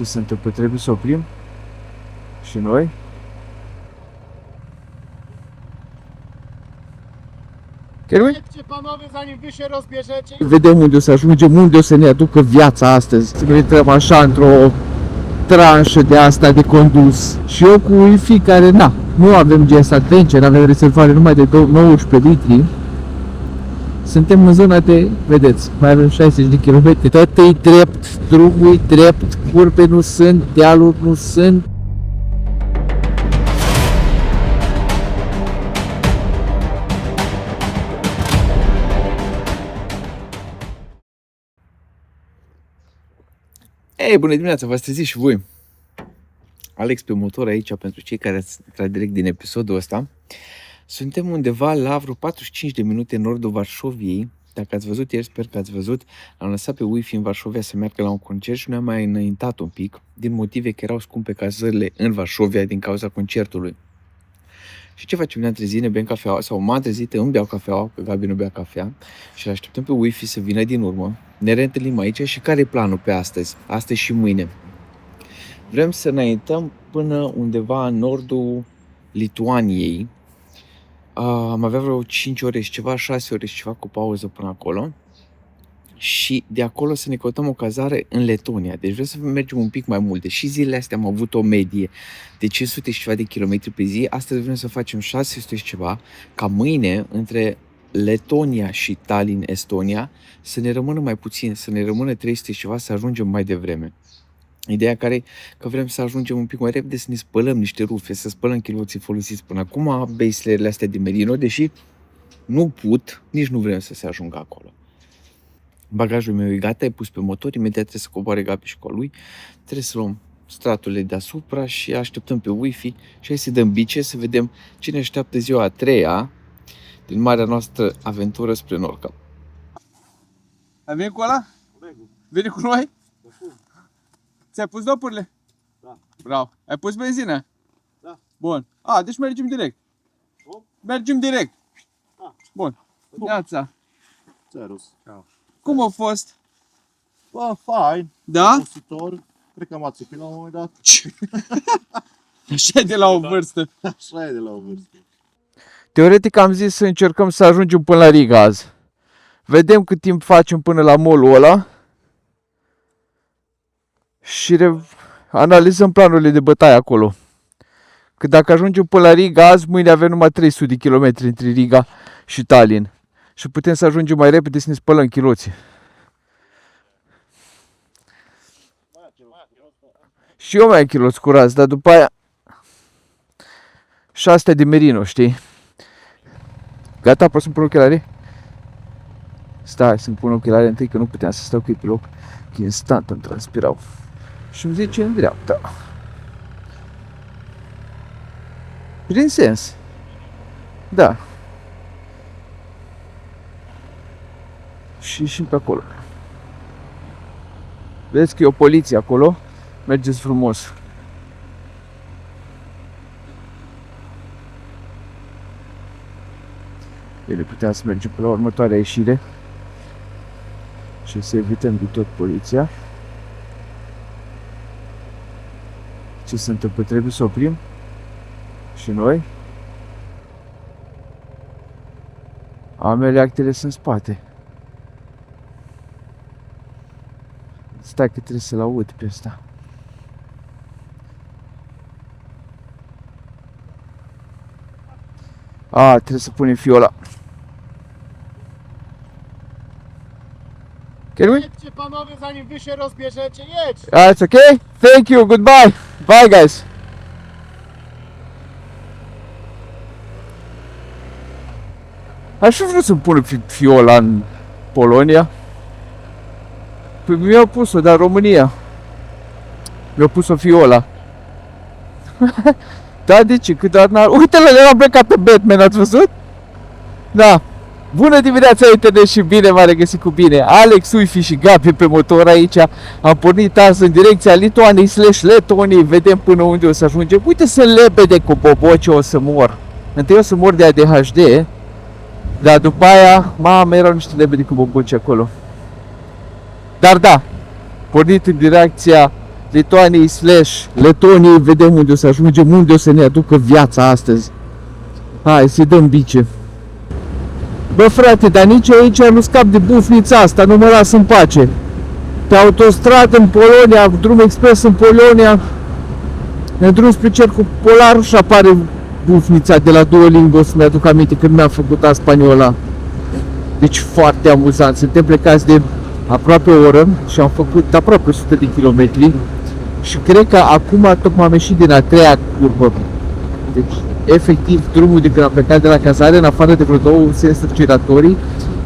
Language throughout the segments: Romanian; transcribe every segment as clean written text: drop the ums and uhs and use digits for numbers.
Ce se întâmplă? Trebuie să oprim? Și noi? Vedem unde o să ajungem, unde o să ne aducă viața astăzi. Să ne intrăm așa într-o tranșă de asta de condus. Și eu cu Wi-Fi care, nu avem GS Adventure, avem rezervare numai de 19 litri. Suntem în zona de, vedeți, mai avem 60 de km. Tot e drept, drumul e drept, curbe nu sunt, dealuri nu sunt. Ei, bună dimineața, v-ați trezit și voi. Alex pe motor aici pentru cei care ați intrat direct din episodul ăsta. Suntem undeva la vreo 45 de minute în nordul Varșoviei. Dacă ați văzut ieri, sper că ați văzut, am lăsat pe Wi-Fi în Varșovia să meargă la un concert și ne-am mai înaintat un pic, din motive că erau scumpe cazările în Varșovia din cauza concertului. Și ce facem? Ne-am trezit, ne bem cafeaua, sau m-am trezit, îmi beau cafeaua, că Gabi nu bea cafea, și îl așteptăm pe Wi-Fi să vină din urmă. Ne reîntâlnim aici și care e planul pe astăzi? Astăzi și mâine. Vrem să înaintăm până undeva în nordul Lituaniei. Am avea vreo 5 ore și ceva, 6 ore și ceva cu pauză până acolo. Și de acolo să ne căutăm o cazare în Letonia. Deci vrem să mergem un pic mai mult. Deși zilele astea am avut o medie de 500 și ceva de kilometri pe zi, astăzi vrem să facem 600 și ceva, ca mâine, între Letonia și Tallinn, Estonia, să ne rămână mai puțin, să ne rămână 300 și ceva, să ajungem mai devreme. Ideea care e că vrem să ajungem un pic mai repede, să ne spălăm niște rufe, să spălăm chiloții folosiți până acum, baselerele astea de merino, deși nu put, nici nu vrem să se ajungă acolo. Bagajul meu e gata, e pus pe motor, imediat trebuie să coboare Gabi și cu a lui, trebuie să luăm straturile deasupra și așteptăm pe Wi-Fi și hai să dăm bice să vedem ce ne așteaptă ziua a treia din marea noastră aventură spre Norca. Ai venit cu ăla? Veni cu noi? Ți-ai pus dopurile? Da. Bravo. Ai pus benzină? Da. Bun. Deci mergem direct. Mergem direct. Da. Bun. Neața. Serus. Cum a fost? Bă, fain. Da? Obositor. Cred că m-a țipit la un moment dat. Așa e de la o vârstă. Așa e de la o vârstă. Teoretic am zis să încercăm să ajungem până la Riga azi. Vedem cât timp facem până la mall-ul ăla. Și analizăm planurile de bătaie acolo. Că dacă ajungem până la Riga azi, mâine avem numai 300 de kilometri între Riga și Tallinn. Și putem să ajungem mai repede să ne spălăm chiloții. Și eu mai am chiloți curați, dar după aia și astea de merino, știi? Gata, pot să-mi pun ochelarii? Stai să-mi pun ochelarii întâi, că nu puteam să stau cu ei pe loc, că instant îmi transpirau. Și îmi zice în dreapta. Prin sens. Da. Și ieșim pe acolo. Vedeți că e o poliție acolo. Mergeți frumos. Bine, puteam să mergem pe la următoarea ieșire și să evităm de tot poliția. Ce se întâmplă? Trebuie să oprim? Și noi? Ambele actele sunt în spate. Stai că trebuie să-l aud pe ăsta. Trebuie să punem fiola. Can we? Panowie, zanim wy się rozbierzecie, jedź! It's okay? Thank you, goodbye! Bye guys! Aș fi vrut să-mi pun fiola în Polonia. Păi mi-au pus-o, dar în România. Mi-au pus-o fiola. Da, de ce? Câteodată uite-le, le-am plecat pe Batman, ați văzut? Da. Bună dimineața, internet, și bine m-a regăsit cu bine. Alex, Wi-Fi și Gabi pe motor aici. Am pornit azi în direcția Lituaniei / Letoniei. Vedem până unde o să ajungem. Uite, sunt lebede cu boboci, o să mor. Întâi o să mor de ADHD. Dar după aia, mamă, erau niște lebede cu boboci acolo. Dar da, pornit în direcția Lituaniei / Letoniei, vedem unde o să ajungem, unde o să ne aducă viața astăzi. Hai să-i dăm bice. Bă frate, dar nici aici nu scap de bufnița asta, nu mă las în pace. Pe autostradă în Polonia, drum expres în Polonia, în drum spre cercul polar și apare bufnița de la Duolingo, o să-mi aduc aminte când mi-am făcut a spaniola. Deci foarte amuzant, suntem plecați de aproape o oră și am făcut aproape 100 de kilometri și cred că acum tocmai am ieșit din a treia curbă. Deci efectiv drumul de când am plecat de la cazare, în afară de vreo două sensuri giratorii,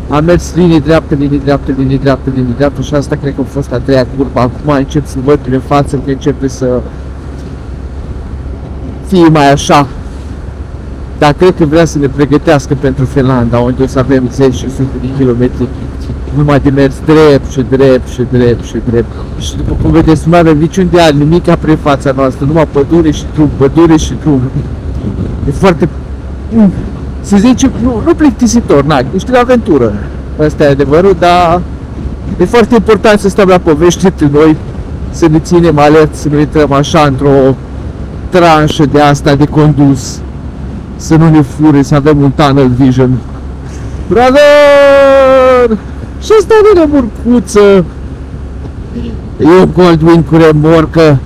am mers linie dreaptă, linie dreaptă, linie dreaptă, linie dreaptă și asta cred că a fost a treia curbă. Acum încep să văd prin față că începe să fie mai așa. Dar cred că vrea să ne pregătească pentru Finlanda, unde o să avem 10 și 100 de kilometri numai de mers drept și drept și drept și drept. Și după cum vedeți, nu avem niciun deal, nimic prin fața noastră, numai pădure și drum, pădure și drum. E foarte, să zicem, nu plictisitor, e știu, aventură. Asta e adevărul, dar e foarte important să stăm la povești între noi, să ne ținem alert, să nu intrăm așa într-o tranșă de asta de condus, să nu ne fure, să avem un tunnel vision. Brother! Și asta de remorcuță. Eu Goldwyn cu remorcă.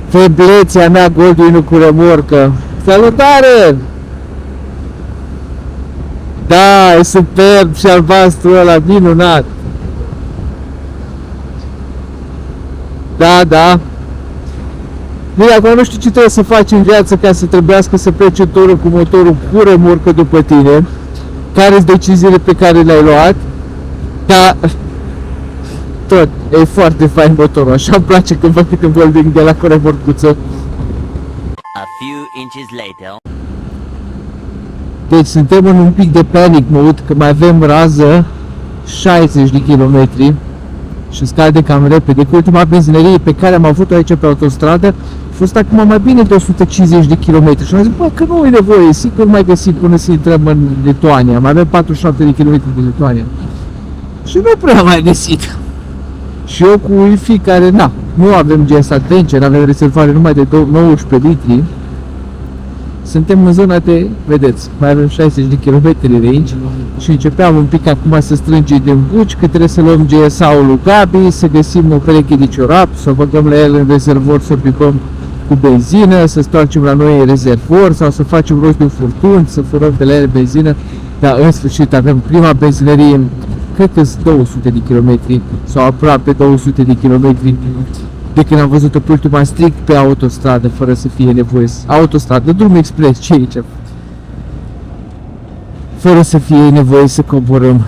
Feblețea mea Goldwyn cu remorcă. Salutare! Da, e superb și albastru ăla, minunat. Da, da. Bine, acum nu știu ce trebuie să faci în viață ca să trebuiască să pleci în torul cu motorul cu remorcă după tine. Care-s deciziile pe care le-ai luat? Dar tot, e foarte fain motorul, așa îmi place când văd câte Goldwyn de la cu remorcuță. A few inches later. Deci suntem în un pic de panic mode, că mai avem rază 60 de kilometri și scade cam repede. Cu ultima benzinărie pe care am avut-o aici pe autostradă a fost acum mai bine de 150 de kilometri și am zis, bă, că nu e nevoie, sigur mai găsim până să intrăm în Lituania. Mai avem 47 de kilometri de Lituania. Și nu prea am mai găsit. Și eu cu Wi-Fi care, nu avem GS Adventure, avem rezervare numai de 19 litri. Suntem în zona de, vedeți, mai avem 60 de km range și începeam un pic acum să strângem din buci, că trebuie să luăm GSA-ul lui Gabi, să găsim o pereche de ciorap, să o băgăm la el în rezervor, să o pipăm cu benzină, să stoarcem la noi în rezervor sau să facem rost de un furtun, să furăm de la el benzină. Dar în sfârșit avem prima benzinărie, cred că sunt 200 de km sau aproape 200 de km de când am văzut-o pe ultima strict pe autostradă, fără să fie nevoie. Autostradă, drum expres, ce aici? Fără să fie nevoie să coborâm.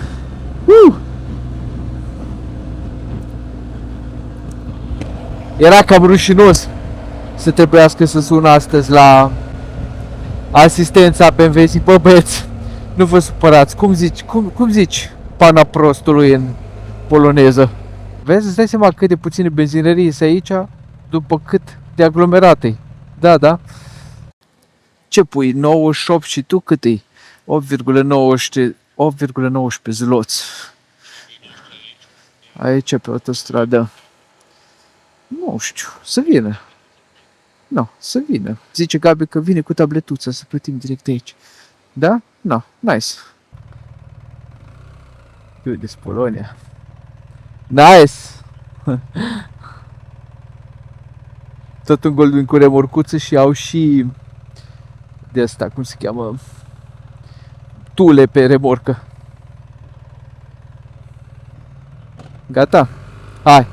Era cam rușinos să trebuiască să sun astăzi la asistența BMW. Zic, bă băieți, nu vă supărați, cum zici pana prostului în poloneză? Vezi, îți dai seama cât de puține benzinării sunt aici, după cât de aglomerate. Da, da. Ce pui? 98 și tu cât e? 8,19 zloți. Aici pe autostradă. Nu știu, să vină. Nu, să vină. Zice Gabi că vine cu tabletuța să plătim direct aici. Da? No, nice. Eu de Polonia. Nice! Tot un Goldwyn cu remorcuță și au și de asta, cum se cheamă, tule pe remorcă. Gata? Hai!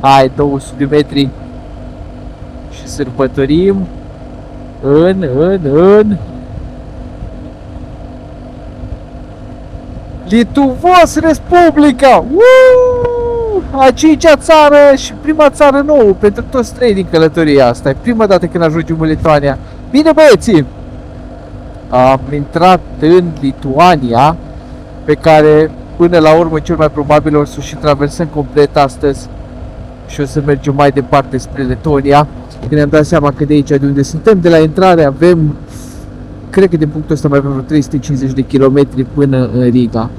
Hai, 200 de metri și sărbătorim în Lituvos Republica! A cincea țară și prima țară nouă pentru toți trei din călătoria asta. E prima dată când ajungem în Lituania. Bine băieții! Am intrat în Lituania, pe care până la urmă cel mai probabil o să și traversăm complet astăzi și o să mergem mai departe spre Letonia. Când ne-am dat seama că de aici, de unde suntem, de la intrare avem, cred că din punctul ăsta mai avem vreo 350 de kilometri până în Riga.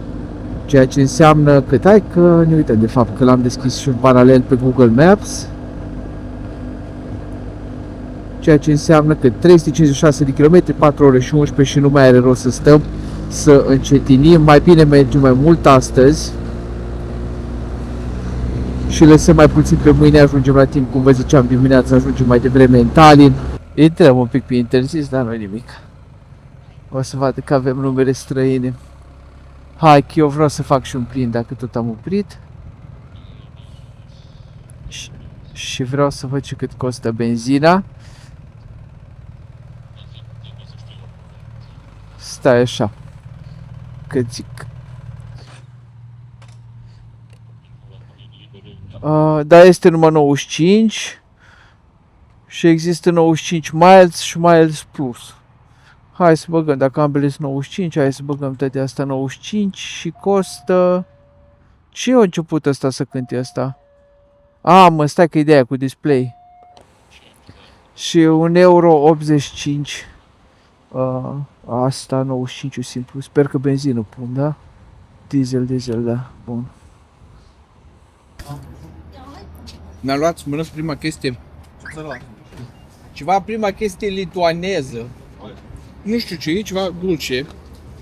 Ceea ce înseamnă că, hai că ne uităm de fapt că l-am deschis și în paralel pe Google Maps. Ceea ce înseamnă că 356 de km, 4 ore și 11 și nu mai are rost să stăm, să încetinim. Mai bine mergem mai mult astăzi și lăsăm mai puțin pe mâine, ajungem la timp, cum vă ziceam dimineața, ajungem mai devreme în Tallinn. Intrăm un pic pe interzis, dar nu-i nimic. O să vadă că avem numere străine. Hai că eu vreau să fac și un plin dacă tot am oprit. Și vreau să văd ce cât costă benzina. Stai așa. Cât zic. Da, este numai 95. Și există 95 miles și miles plus. Hai să băgăm, dacă ambele sunt 95, hai să băgăm toate astea 95 și costă... Ce a început ăsta să cânte ăsta? A, mă, stai că ideea cu display. Și €1,85. Asta 95 simplu. Sper că benzină pun, da? Diesel, da. Bun. Mi-a luat să mănânc prima chestie. Prima chestie lituaneză. Nu știu ce e, ceva dulce,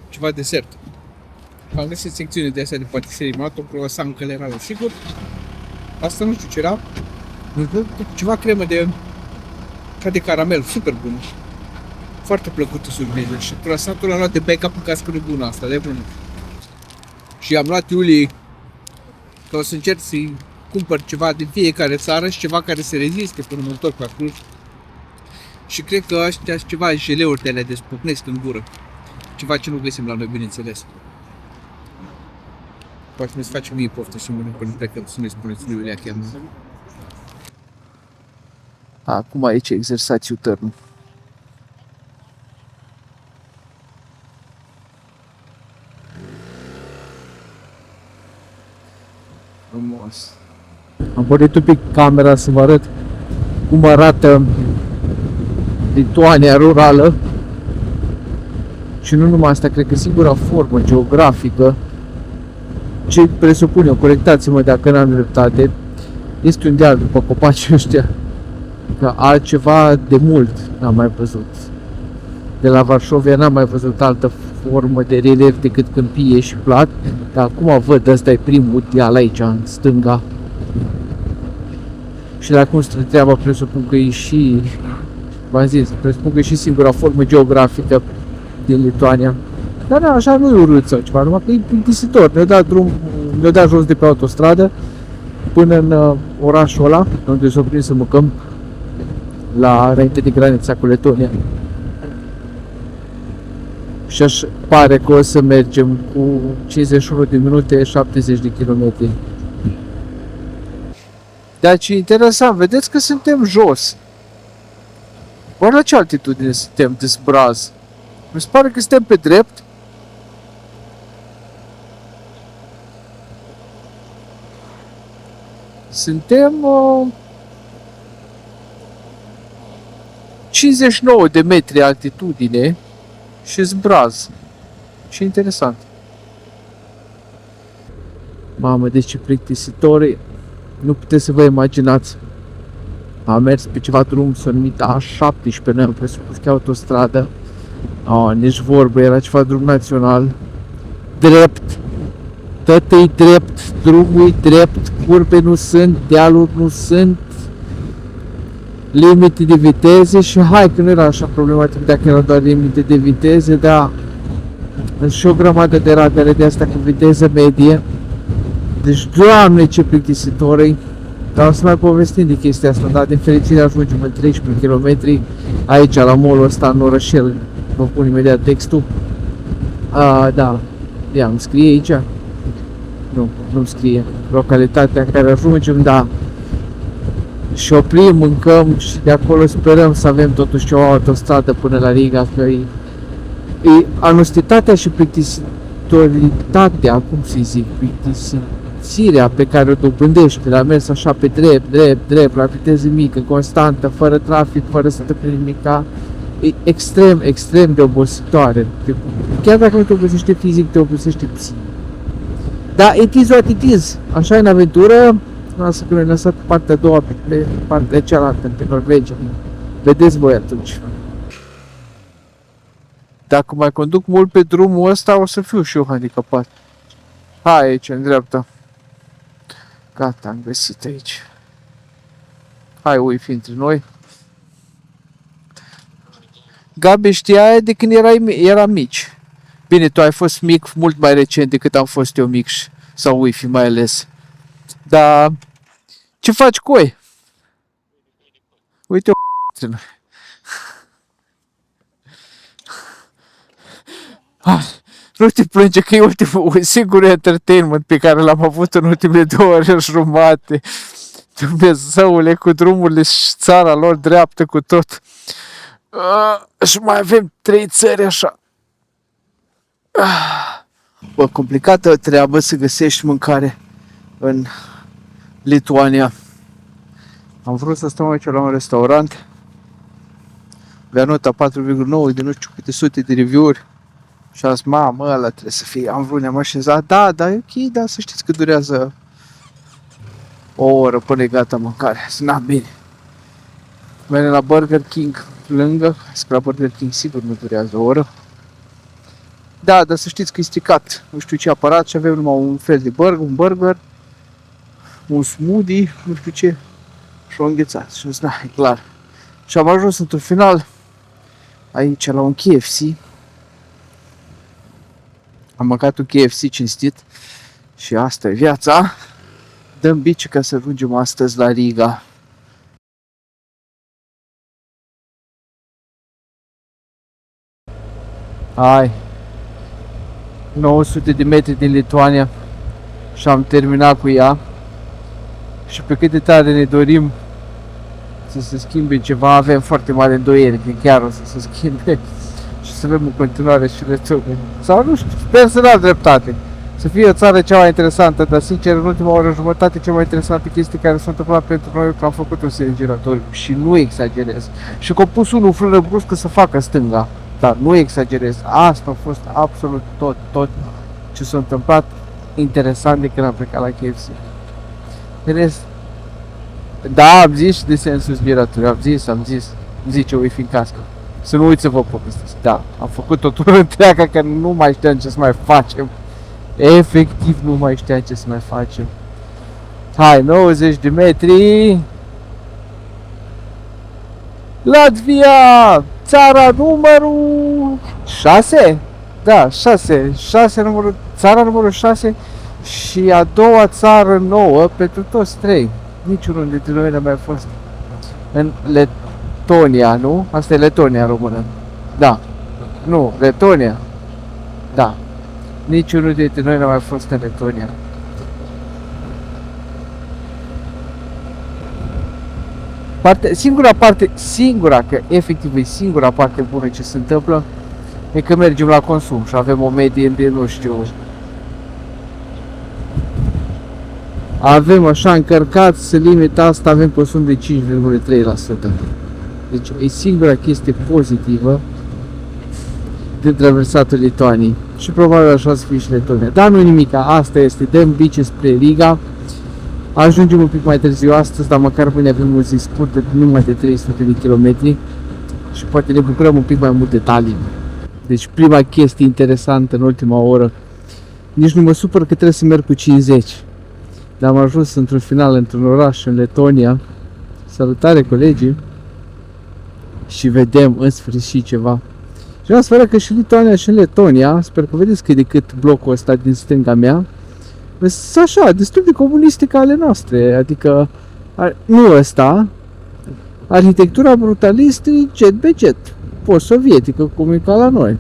ceva desert. Am găsit secțiune de astea de patiserii, m-a luat o croissant că le era la sigur. Asta nu știu ce era. Ceva cremă de... ca de caramel, super bună. Foarte plăcută surpriză și croissantul l-am luat de backup în caz că nu e bună asta, de bună. Și am luat Iulii că o să încerc să-i cumpăr ceva din fiecare țară și ceva care se reziste până mă întorc la Cluj. Și cred că ăștia sunt ceva jeleuri de alea de spocnesc în gură. Ceva ce nu găsim la noi, bineînțeles. Poate ne-ți facem mie poftă și mănânc până plecăm, să nu-i spuneți lui Iulia cheamă. Acum aici exersațiul tărnul. Frumos. Am pornit un pic camera să vă arăt cum arată Lituania rurală. Și nu numai asta, cred că singura formă geografică ce presupune, corectați-mă dacă n-am dreptate, este un deal după copacii ăștia. Că altceva de mult n-am mai văzut. De la Varșovia n-am mai văzut altă formă de relief decât câmpie și plat. Dar acum văd, ăsta e primul deal aici, în stânga. Și dacă cum stă treaba, presupun că e și, v-am zis, presupun că e și singura formă geografică din Lituania. Dar da, așa nu e urât sau ceva, numai că e plictisitor. Ne-o dat jos de pe autostradă până în orașul ăla, unde s-o prins să mâncăm înainte de granița cu Letonia. Și aș pare că o să mergem cu 51 de minute, 70 de kilometri. Dar ce interesant, vedeți că suntem jos. Oare la ce altitudine suntem de Zbraz? Mi se pare că suntem pe drept. Suntem 59 de metri altitudine și Zbraz. Ce interesant. Mamă, deci ce plictisitori. Nu puteți să vă imaginați. Am mers pe ceva drum, s-a numit A17, noi am presupus că e autostradă. Nici vorbă, era ceva drum național. Drept. Totul-i drept, drumul-i drept, curbe nu sunt, dealuri nu sunt, limite de viteze și hai că nu era așa problematic dacă erau doar limite de viteze, dar și o grămadă de radare de astea cu viteză medie. Deci, Doamne, ce plictisitori! Dar o să mai povestim de chestia asta, dar din fericire ajungem în 13 km aici, la mall-ul ăsta, în orășel. Vă pun imediat textul. Da, ia, îmi scrie aici. Nu scrie localitatea în care ajungem, da. Și oprim, mâncăm și de acolo sperăm să avem totuși o autostradă până la Riga, că e anostitatea și plictisitoritatea, cum să zic, plictisirea pe care o dobândește la mers așa pe drept, la viteză mică, constantă, fără trafic, fără să te prinde nimica, e extrem de obositoare. Chiar dacă nu te obosește fizic, te obosește psihic. Da, it is what it is. Așa e în aventură. Lasă că ne-ai lăsat partea a doua pe partea cealaltă, pe Norvegia. Vedeți voi atunci. Dacă mai conduc mult pe drumul ăsta, o să fiu și eu handicapat. Hai aici, în dreapta. Gata, am găsit aici. Hai, Wi-Fi între noi. Gabi, știai de când eram mici. Bine, tu ai fost mic mult mai recent decât am fost eu mic, sau Wi-Fi mai ales. Dar ce faci cu ei? Uite o nu te plânge că e ultimul, singur entertainment pe care l-am avut în ultimele 2 ore jumate. Dumnezeule, cu drumurile și țara lor dreaptă cu tot. Și mai avem 3 țări așa. Bă, complicată treabă să găsești mâncare în Lituania. Am vrut să stăm aici la un restaurant. Avea nota 4,9 de nu știu câte sute de review-uri. Și am zis, mamă, ăla trebuie să fie. Am vrut, ne-am așezat, da, e ok, da, să știți că durează o oră până e gata mâncarea. Na, bine. Mergem la Burger King lângă, că la Burger King sigur nu durează o oră. Da, dar să știți că e stricat, nu știu ce aparat și avem numai un fel de burger, un smoothie, nu știu ce, și o înghețat. Și na, e clar. Și am ajuns într-un final aici la un KFC. Am mâncat un KFC cinstit și asta e viața. Dăm bici ca să ajungem astăzi la Riga. Hai! 900 de metri din Lituania și am terminat cu ea. Și pe cât de tare ne dorim să se schimbe ceva, avem foarte mare îndoieli că chiar o să se schimbe și să avem în continuare și rețele. Sau nu știu, sper să n-am dreptate. Să fie o țară cea mai interesantă, dar sincer în ultima oră jumătate cea mai interesantă chestie care s-a întâmplat pentru noi că am făcut un serie giratoriu și nu exagerez. Și că a pus unul frână bruscă să facă stânga. Dar nu exagerez, asta a fost absolut tot ce s-a întâmplat interesant de când am plecat la KFC. Rest, da, am zis și de sensul giratoriu, am zis, zice Wi-Fi în cască. Să nu uiți să vă povestesc. Da, am făcut o tură întreagă că nu mai știam ce să mai facem. Efectiv nu mai știam ce să mai facem. Hai, 90 de metri. Latvia! Țara numărul 6? Da, 6. Țara numărul 6 și a doua țară nouă pentru toți 3. Niciunul dintre noi n-a mai fost în Letonia, nu? Asta e Letonia română. Da. Nu, Letonia. Da. Niciunul dintre noi n-a mai fost în Letonia. Singura, că efectiv e singura parte bună ce se întâmplă, e că mergem la consum și avem o medie de, nu știu, avem așa încărcat, să limita asta, avem consum de 5,3%. Deci e singura chestie pozitivă de traversatul Lituaniei. Și probabil așa să fie și Letonia. Dar nu nimica, asta este, dăm bice spre Riga. Ajungem un pic mai târziu astăzi, dar măcar mâine avem o zi scurtă de numai de 300 de kilometri și poate ne bucurăm un pic mai mult de Tallinn. Deci prima chestie interesantă în ultima oră. Nici nu mă supăr că trebuie să merg cu 50. Dar am ajuns într-un final, într-un oraș în Letonia. Salutare colegii! Și vedem în sfârșit ceva. Și am speră că și în Lituania și în Letonia, sper că vedeți cât de cât blocul ăsta din stânga mea, sunt așa, destul de comuniste ca ale noastre, adică nu ăsta, arhitectura brutalistă e jet be jet, post-sovietică, cum e ca la noi.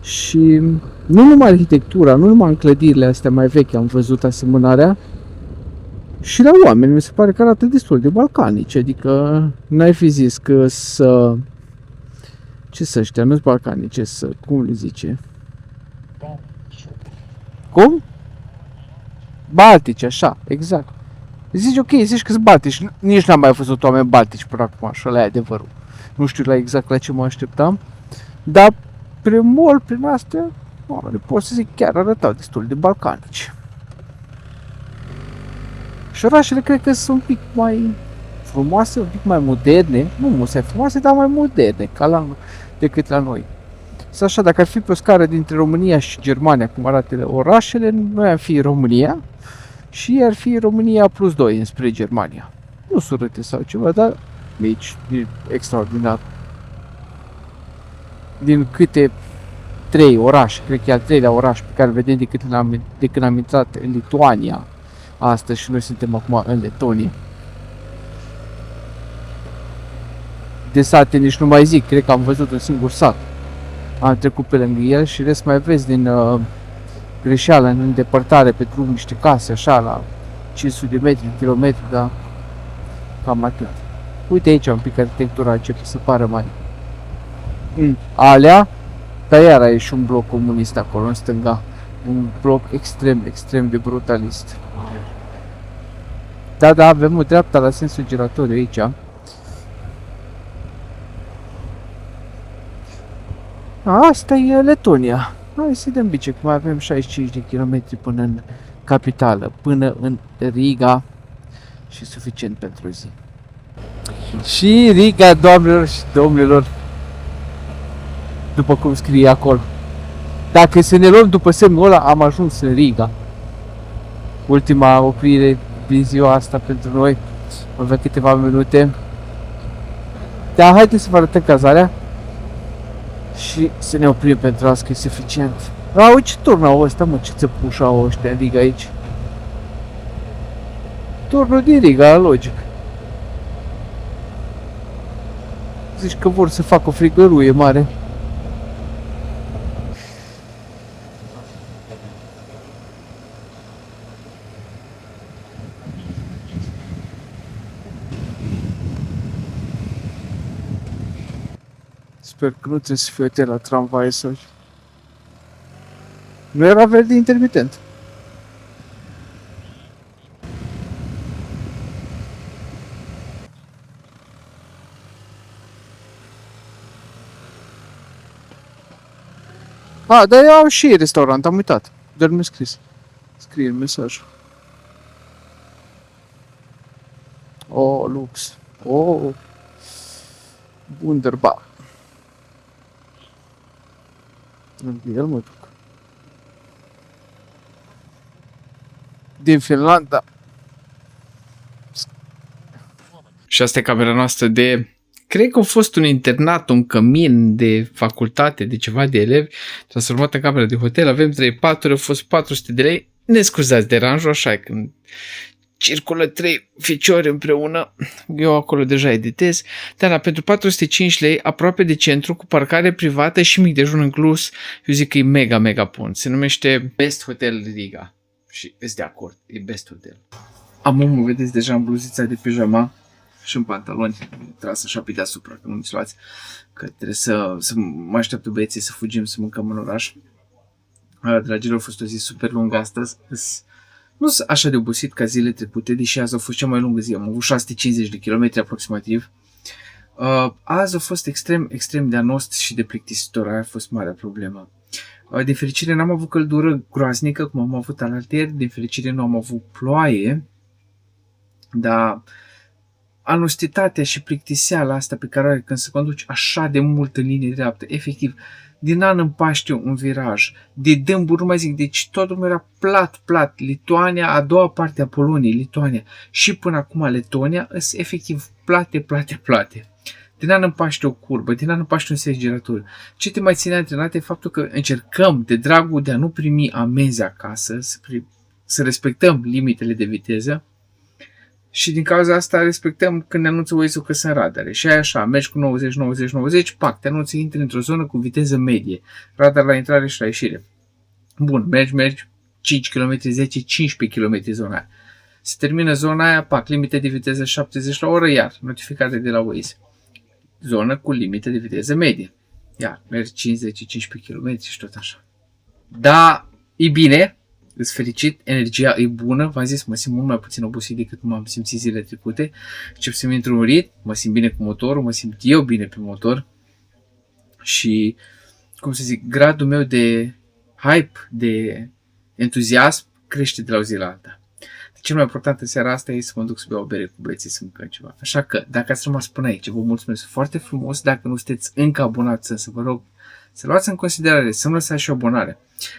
Și nu numai arhitectura, nu numai în clădirile astea mai vechi am văzut asemănarea, și la oameni mi se pare că arată destul de balcanici, adică n-ai fi zis că ce să ăștia, nu-s balcanice, cum le zice? Cum? Baltici, așa, exact. Zici ok, zici că sunt baltici, nici n-am mai văzut oameni baltici până acum, așa, ăla e adevărul. Nu știu exact la ce mă așteptam, dar prin astea, oamenii, pot să zic, chiar arătau destul de balcanici. Și orașele cred că sunt un pic mai frumoase, un pic mai moderne, nu musai frumoase, dar mai moderne decât la noi. Să așa, dacă ar fi pe o scară dintre România și Germania, cum arată orașele, noi am fi România și ar fi România plus 2 înspre Germania. Nu surâte sau ceva, dar mici, extraordinar. Din câte 3 orașe, cred că e al 3-lea oraș pe care îl vedem de când am intrat în Lituania astăzi și noi suntem acum în Letonia. De sate nici nu mai zic, cred că am văzut un singur sat. Am trecut pe lângă el și rest mai vezi din greșeală în îndepărtare pe drum niște case așa la 500 de metri, kilometri, dar cam atât. Uite aici un pic arhitectura începe să pară mai alea, dar iar e și un bloc comunist acolo în stânga. Un bloc extrem, extrem de brutalist. Da, avem o dreapta la sensul giratoriu aici. Asta e Letonia. Hai să dăm bice, cum avem 65 de kilometri până în capitală, până în Riga și suficient pentru zi. Și Riga, doamnelor și domnilor, după cum scrie acolo. Dacă să ne luăm după semnul ăla, am ajuns în Riga. Ultima oprire din ziua asta pentru noi. Vom avea câteva minute. Dar haideți să vă arătăm cazarea și să ne oprim pentru asta, că e suficient. Uite ce turnau ăsta, mă, ce țăpușau ăștia în Riga aici. Turnul din Riga, logic. Zici că vor să facă o frigăruie mare. Sper că nu trebuie să fie uite la tramvai sau... Nu era verde intermitent. Dar eu am și restaurant, am uitat. Dar nu scris. Scrie în mesaj. Oh, lux. Oh. Wunderbar. El mă duc. Din Finlanda. Și asta e camera noastră de... Cred că a fost un internat, un cămin de facultate, de ceva de elevi, transformat în cameră de hotel. Avem 3 paturi, au fost 400 de lei. Ne scuzați deranjul, așa e când circulă 3 ficiori împreună. Eu acolo deja editez. Dar pentru 405 lei, aproape de centru, cu parcare privată și mic dejun inclus, eu zic că e mega, mega bun. Se numește Best Hotel Riga. Și ești de acord, e Best Hotel. Am vedeți deja în bluzița de pijama și în pantaloni, tras așa pe deasupra, că nu mi-ți luați, că trebuie să mă așteaptă băieții să fugim, să mâncăm în oraș. Dragilor, a fost o zi super lungă astăzi. Nu sunt așa de obosit ca zile trecute, deși azi a fost cea mai lungă zi. Am avut 650 de kilometri aproximativ. Azi a fost extrem, extrem de anost și de plictisitor. Aia a fost marea problemă. Din fericire n-am avut căldură groaznică, cum am avut alaltăieri. Din fericire nu am avut ploaie. Dar anostitatea și plictiseala asta pe care are când se conduci așa de mult în linie dreaptă, efectiv, din an în Paște un viraj, de dâmburi, nu mai zic, deci tot drumul era plat. Lituania, a doua parte a Poloniei, Lituania și până acum Letonia, sunt efectiv plate. Din an în Paște o curbă, din an în Paște un sens giratoriu. Ce te mai ține antrenat e faptul că încercăm, de dragul de a nu primi amenzi acasă, să respectăm limitele de viteză. Și din cauza asta respectăm când ne anunță Waze-ul că sunt radare. Și ai așa, mergi cu 90, pac, te anunță, intri într-o zonă cu viteză medie. Radar la intrare și la ieșire. Bun, mergi 5 km, 10, 15 km zona aia. Se termină zona aia, pac, limite de viteză 70 la oră, iar notificate de la Waze. Zonă cu limite de viteză medie. Iar, mergi 5, 10, 15 km și tot așa. Da, e bine. Îs fericit, energia e bună, v-am zis, mă simt mult mai puțin obosit decât m-am simțit zilele trecute. Încep să-mi intru în ritm, mă simt bine cu motorul, mă simt eu bine pe motor și, cum să zic, gradul meu de hype, de entuziasm, crește de la o zi la alta. Cel mai important în seara asta e să mă duc să beau o bere cu băieții, să mâncăm ceva. Așa că, dacă ați rămas până aici, vă mulțumesc foarte frumos. Dacă nu sunteți încă abonați, să vă rog să luați în considerare, să-mi lăsați și o abonare.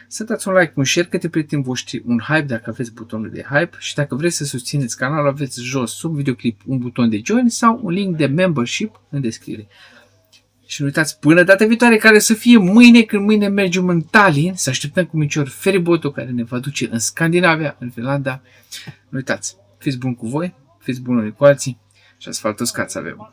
Să dați un like, un share către prietenii voștri, un hype dacă aveți butonul de hype și dacă vreți să susțineți canalul, aveți jos sub videoclip un buton de join sau un link de membership în descriere. Și nu uitați, până data viitoare, care să fie mâine, când mâine mergem în Tallinn, să așteptăm cu micior ferryboat-ul care ne va duce în Scandinavia, în Finlanda. Nu uitați, fiți buni cu voi, fiți buni unii cu alții și asfaltul scat să avem.